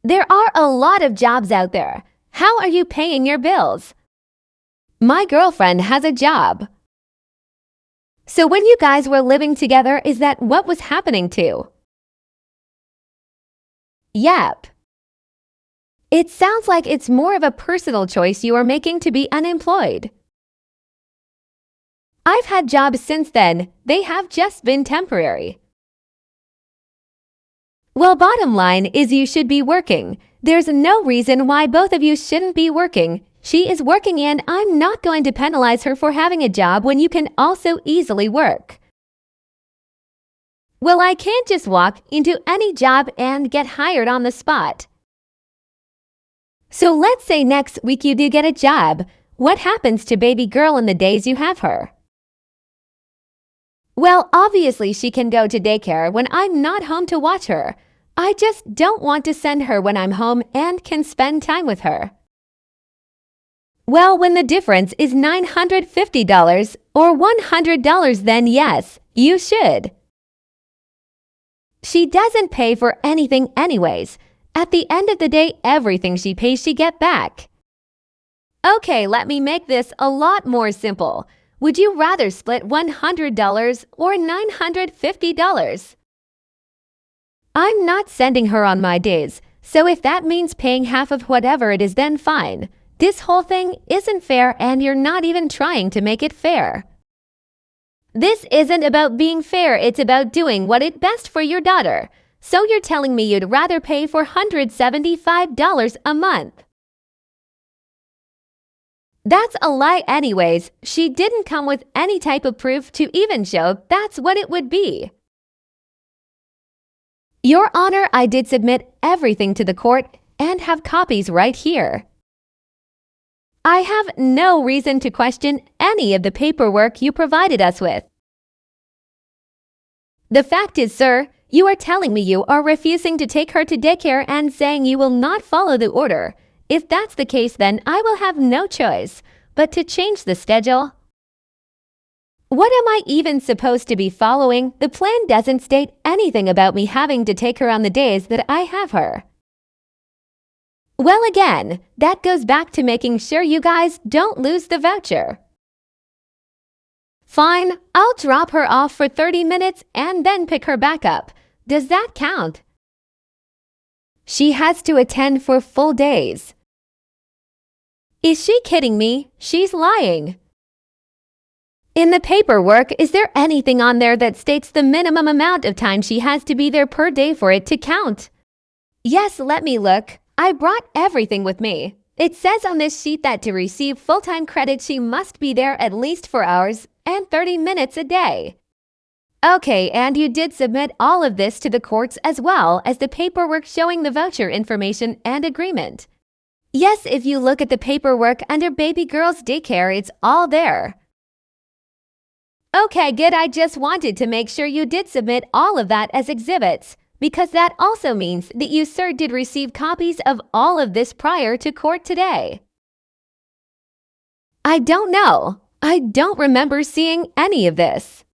There are a lot of jobs out there. How are you paying your bills? My girlfriend has a job. So when you guys were living together, is that what was happening too? Yep. It sounds like it's more of a personal choice you are making to be unemployed. I've had jobs since then. They have just been temporary. Well, bottom line is you should be working. There's no reason why both of you shouldn't be working. She is working and I'm not going to penalize her for having a job when you can also easily work. Well, I can't just walk into any job and get hired on the spot. So let's say next week you do get a job. What happens to baby girl in the days you have her? Well, obviously she can go to daycare when I'm not home to watch her. I just don't want to send her when I'm home and can spend time with her. Well, when the difference is $950 or $100, then yes, you should. She doesn't pay for anything anyways. At the end of the day, everything she pays she get back. Okay, let me make this a lot more simple. Would you rather split $100 or $950? I'm not sending her on my days, so if that means paying half of whatever it is, then fine. This whole thing isn't fair and you're not even trying to make it fair. This isn't about being fair, it's about doing what is best for your daughter. So you're telling me you'd rather pay for $175 a month? That's a lie anyways. She didn't come with any type of proof to even show that's what it would be. Your Honor, I did submit everything to the court and have copies right here. I have no reason to question any of the paperwork you provided us with. The fact is, sir, you are telling me you are refusing to take her to daycare and saying you will not follow the order. If that's the case, then I will have no choice but to change the schedule. What am I even supposed to be following? The plan doesn't state anything about me having to take her on the days that I have her. Well, again, that goes back to making sure you guys don't lose the voucher. Fine, I'll drop her off for 30 minutes and then pick her back up. Does that count? She has to attend for full days. Is she kidding me? She's lying. In the paperwork, is there anything on there that states the minimum amount of time she has to be there per day for it to count? Yes, let me look. I brought everything with me. It says on this sheet that to receive full-time credit, she must be there at least 4 hours and 30 minutes a day. Okay, and you did submit all of this to the courts as well as the paperwork showing the voucher information and agreement. Yes, if you look at the paperwork under baby girl's daycare, it's all there. Okay, good. I just wanted to make sure you did submit all of that as exhibits, because that also means that you, sir, did receive copies of all of this prior to court today. I don't know. I don't remember seeing any of this.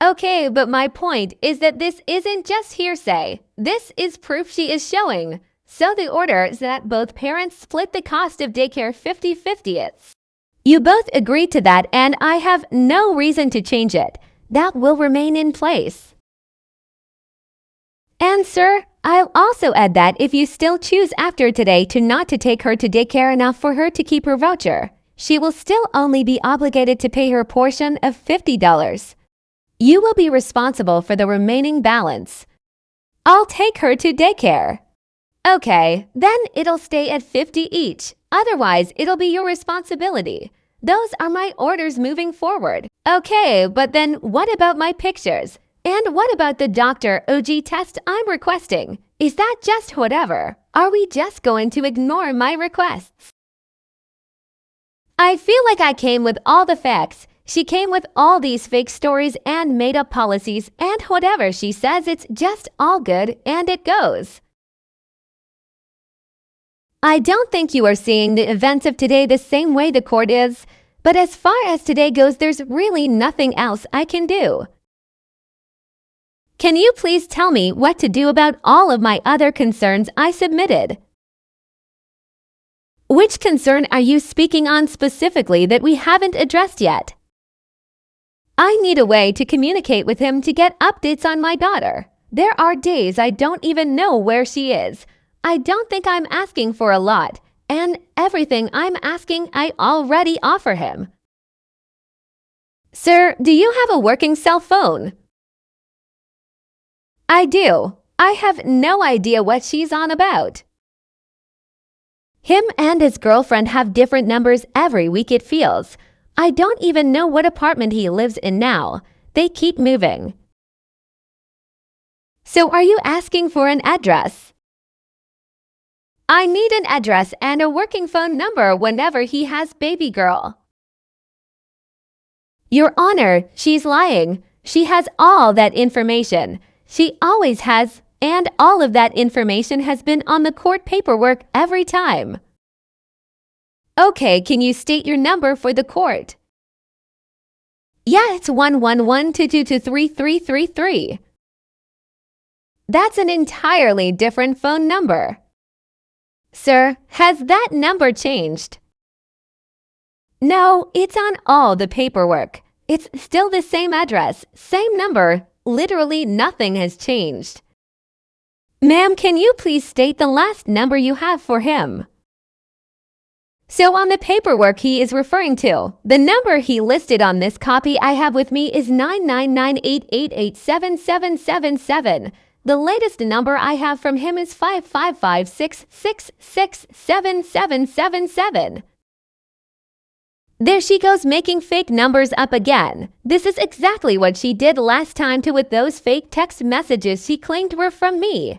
Okay, but my point is that this isn't just hearsay. This is proof she is showing. So the order is that both parents split the cost of daycare 50-50. You both agreed to that, and I have no reason to change it. That will remain in place. And sir, I'll also add that if you still choose after today to not to take her to daycare enough for her to keep her voucher, she will still only be obligated to pay her portion of $50. You will be responsible for the remaining balance. I'll take her to daycare. Okay, then it'll stay at $50 each. Otherwise, it'll be your responsibility. Those are my orders moving forward. Okay, but then what about my pictures? And what about the Dr. OG test I'm requesting? Is that just whatever? Are we just going to ignore my requests? I feel like I came with all the facts. She came with all these fake stories and made-up policies, and whatever she says, it's just all good and it goes. I don't think you are seeing the events of today the same way the court is, but as far as today goes, there's really nothing else I can do. Can you please tell me what to do about all of my other concerns I submitted? Which concern are you speaking on specifically that we haven't addressed yet? I need a way to communicate with him to get updates on my daughter. There are days I don't even know where she is. I don't think I'm asking for a lot, and everything I'm asking I already offer him. Sir, do you have a working cell phone? I do. I have no idea what she's on about. Him and his girlfriend have different numbers every week, it feels. I don't even know what apartment he lives in now. They keep moving. So are you asking for an address? I need an address and a working phone number whenever he has baby girl. Your Honor, she's lying. She has all that information. She always has, and all of that information has been on the court paperwork every time. Okay, can you state your number for the court? Yeah, it's 111-222-3333. That's an entirely different phone number. Sir, has that number changed? No, it's on all the paperwork. It's still the same address, same number. Literally nothing has changed. Ma'am, can you please state the last number you have for him? So on the paperwork he is referring to, the number he listed on this copy I have with me is 99988877777. The latest number I have from him is 55566677777. There she goes making fake numbers up again. This is exactly what she did last time too with those fake text messages she claimed were from me.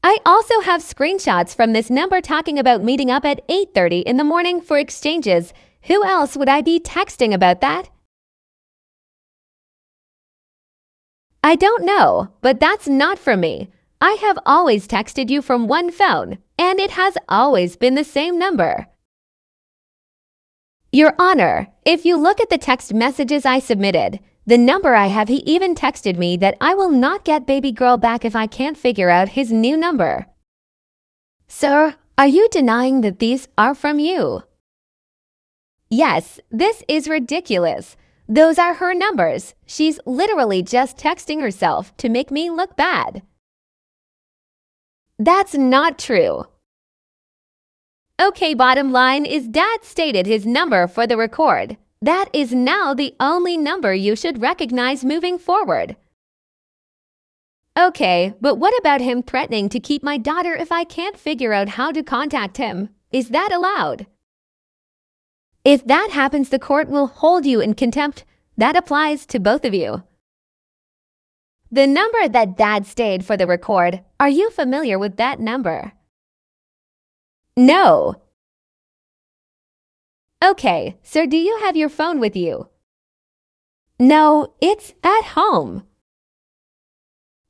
I also have screenshots from this number talking about meeting up at 8:30 in the morning for exchanges. Who else would I be texting about that? I don't know, but that's not from me. I have always texted you from one phone, and it has always been the same number. Your Honor, if you look at the text messages I submitted, the number I have, he even texted me that I will not get baby girl back if I can't figure out his new number. Sir, are you denying that these are from you? Yes, this is ridiculous. Those are her numbers. She's literally just texting herself to make me look bad. That's not true. Okay, bottom line is Dad stated his number for the record. That is now the only number you should recognize moving forward. Okay, but what about him threatening to keep my daughter if I can't figure out how to contact him? Is that allowed? If that happens, the court will hold you in contempt. That applies to both of you. The number that Dad stated for the record, are you familiar with that number? No. Okay, so do you have your phone with you? No, it's at home.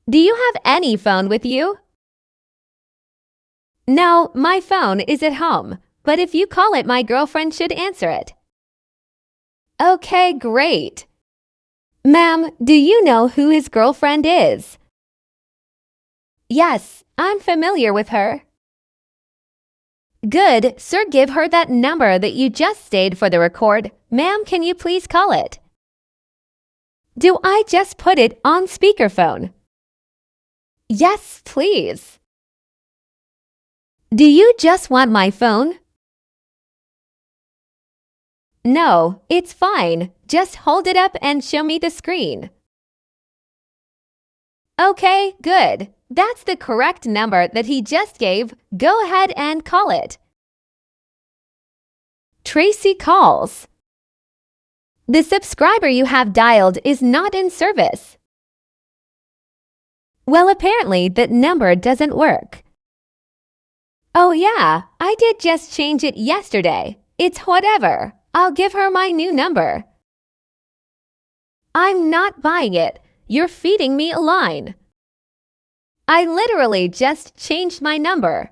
Do you have any phone with you? No, my phone is at home, but if you call it, my girlfriend should answer it. Okay, great. Ma'am, do you know who his girlfriend is? Yes, I'm familiar with her. Good, sir, give her that number that you just stated for the record. Ma'am, can you please call it? Do I just put it on speakerphone? Yes, please. Do you just want my phone? No, it's fine. Just hold it up and show me the screen. Okay, good. That's the correct number that he just gave. Go ahead and call it. Tracy calls. The subscriber you have dialed is not in service. Well, apparently that number doesn't work. Oh yeah, I did just change it yesterday. It's whatever. I'll give her my new number. I'm not buying it. You're feeding me a line. I literally just changed my number.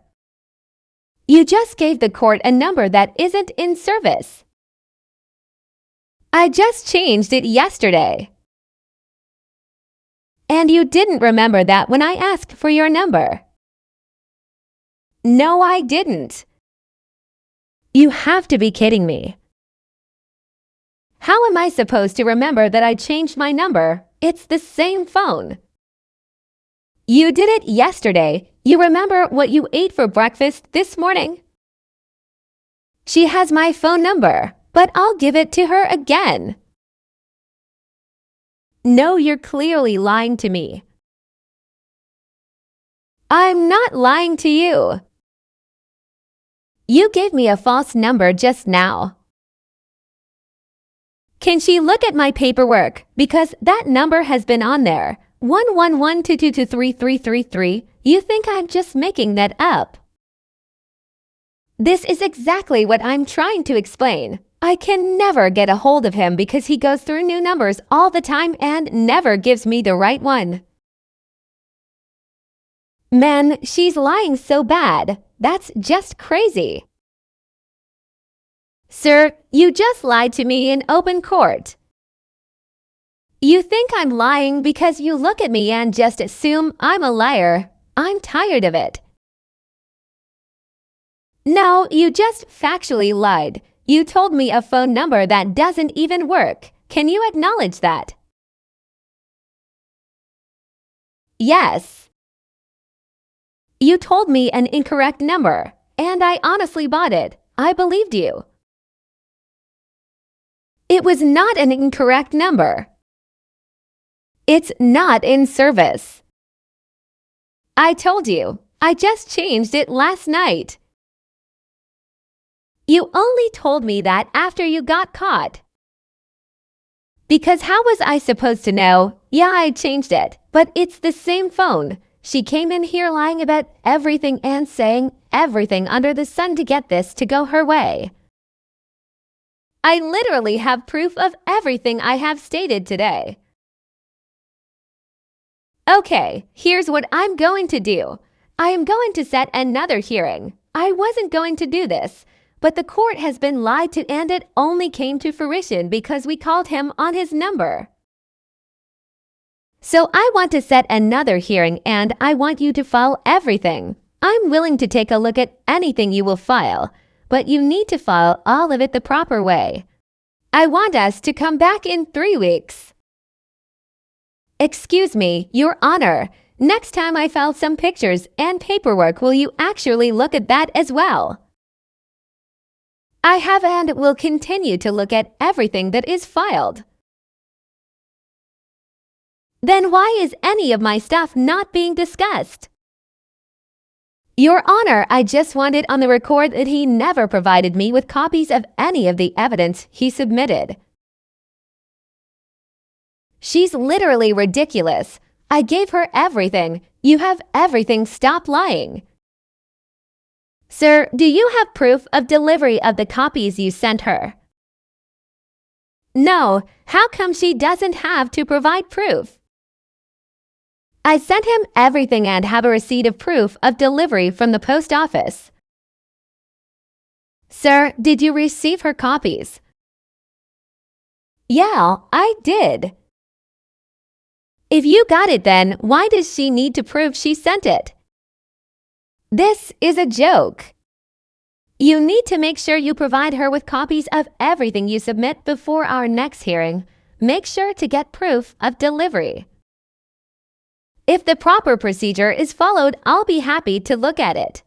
You just gave the court a number that isn't in service. I just changed it yesterday. And you didn't remember that when I asked for your number. No, I didn't. You have to be kidding me. How am I supposed to remember that I changed my number? It's the same phone. You did it yesterday. You remember what you ate for breakfast this morning? She has my phone number, but I'll give it to her again. No, you're clearly lying to me. I'm not lying to you. You gave me a false number just now. Can she look at my paperwork? Because that number has been on there. 11122233333. You think I'm just making that up? This is exactly what I'm trying to explain. I can never get a hold of him because he goes through new numbers all the time and never gives me the right one. Man, she's lying so bad. That's just crazy. Sir, you just lied to me in open court. You think I'm lying because you look at me and just assume I'm a liar. I'm tired of it. No, you just factually lied. You told me a phone number that doesn't even work. Can you acknowledge that? Yes. You told me an incorrect number, and I honestly bought it. I believed you. It was not an incorrect number. It's not in service. I told you. I just changed it last night. You only told me that after you got caught. Because how was I supposed to know? Yeah, I changed it, but it's the same phone. She came in here lying about everything and saying everything under the sun to get this to go her way. I literally have proof of everything I have stated today. Okay, here's what I'm going to do. I am going to set another hearing. I wasn't going to do this, but the court has been lied to and it only came to fruition because we called him on his number. So I want to set another hearing and I want you to file everything. I'm willing to take a look at anything you will file, but you need to file all of it the proper way. I want us to come back in 3 weeks. Excuse me, Your Honor. Next time I file some pictures and paperwork, will you actually look at that as well? I have and will continue to look at everything that is filed. Then why is any of my stuff not being discussed? Your Honor, I just wanted on the record that he never provided me with copies of any of the evidence he submitted. She's literally ridiculous. I gave her everything. You have everything. Stop lying. Sir, do you have proof of delivery of the copies you sent her? No. How come she doesn't have to provide proof? I sent him everything and have a receipt of proof of delivery from the post office. Sir, did you receive her copies? Yeah, I did. If you got it then, why does she need to prove she sent it? This is a joke. You need to make sure you provide her with copies of everything you submit before our next hearing. Make sure to get proof of delivery. If the proper procedure is followed, I'll be happy to look at it.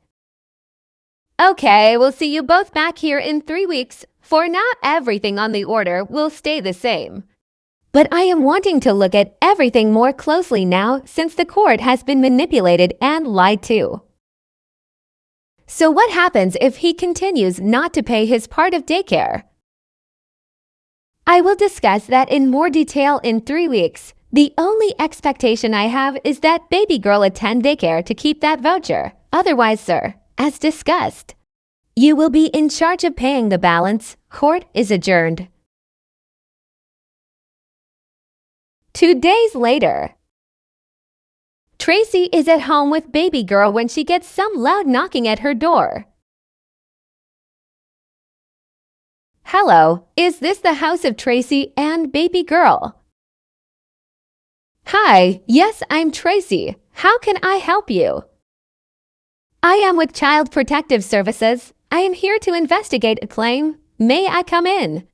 Okay, we'll see you both back here in 3 weeks. For now, everything on the order will stay the same. But I am wanting to look at everything more closely now since the court has been manipulated and lied to. So what happens if he continues not to pay his part of daycare? I will discuss that in more detail in 3 weeks. The only expectation I have is that baby girl attend daycare to keep that voucher. Otherwise, sir, as discussed, you will be in charge of paying the balance. Court is adjourned. 2 days later. Tracy is at home with baby girl when she gets some loud knocking at her door. Hello, is this the house of Tracy and baby girl? Hi, yes, I'm Tracy. How can I help you? I am with Child Protective Services. I am here to investigate a claim. May I come in?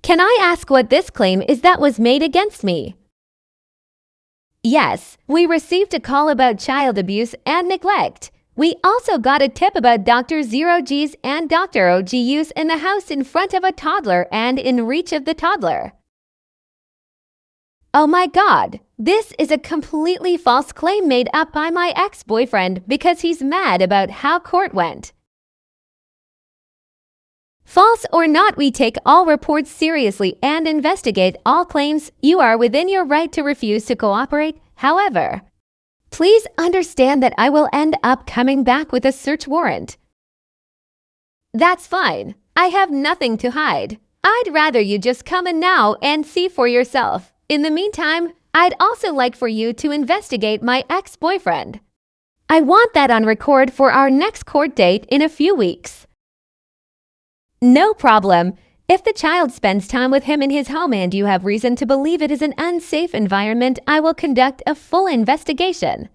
Can I ask what this claim is that was made against me? Yes, we received a call about child abuse and neglect. We also got a tip about Dr. Zero G's and Dr. OG use in the house in front of a toddler and in reach of the toddler. Oh my God, this is a completely false claim made up by my ex-boyfriend because he's mad about how court went. False or not, we take all reports seriously and investigate all claims. You are within your right to refuse to cooperate. However, please understand that I will end up coming back with a search warrant. That's fine. I have nothing to hide. I'd rather you just come in now and see for yourself. In the meantime, I'd also like for you to investigate my ex-boyfriend. I want that on record for our next court date in a few weeks. No problem. If the child spends time with him in his home and you have reason to believe it is an unsafe environment, I will conduct a full investigation.